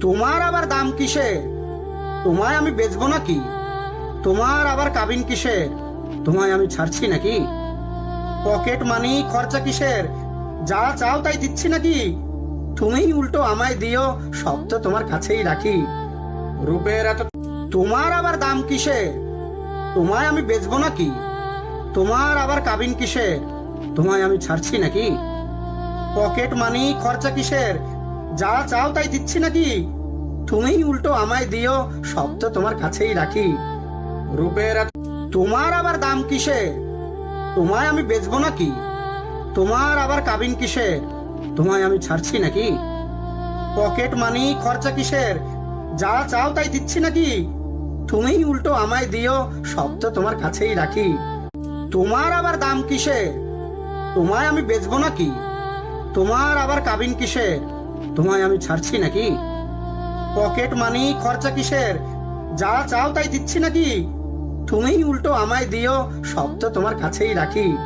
তোমার আবার দাম কিসে? তোমায় আমি বেচবো নাকি? তোমার আবার কাবিন কিসে? তোমায় আমি ছাড়ছি নাকি? পকেট মানি খরচা কিসের? যা চাও তাই দিচ্ছি নাকি? তুমি উল্টো আমায় দিও, সব তো তোমার কাছেই রাখি। রূপের এত তোমার আবার দাম কিসে? তোমায় আমি বেচবো নাকি? তোমার আবার কাবিন কিসে? তোমায় আমি ছাড়ছি নাকি? পকেট মানি খরচা কিসের? যা চাও তাই দিচ্ছি নাকি? তুমি উল্টো আমায় দিও, সব তো তোমার কাছেই রাখি। রূপের তোমার আবার দাম কিসে? তোমায় আমি বেচবো নাকি? তোমার আবার কাবিন কিসে? তোমায় আমি ছাড়ছি নাকি? পকেট মানি খরচা কিসের? যা চাও তাই দিচ্ছি নাকি? তুমি উল্টো আমায় দিও, সব তো তোমার কাছেই রাখি। তোমার আবার দাম কিসে? তোমায় আমি বেচবো নাকি? তোমার আবার কাবিন কিসে? তোমায় আমি ছাড়ছি নাকি? পকেট মানি খরচা কিসের? যা চাও তাই দিচ্ছি নাকি? তুমি উল্টো আমায় দিও, সব তো তোমার কাছেই রাখি।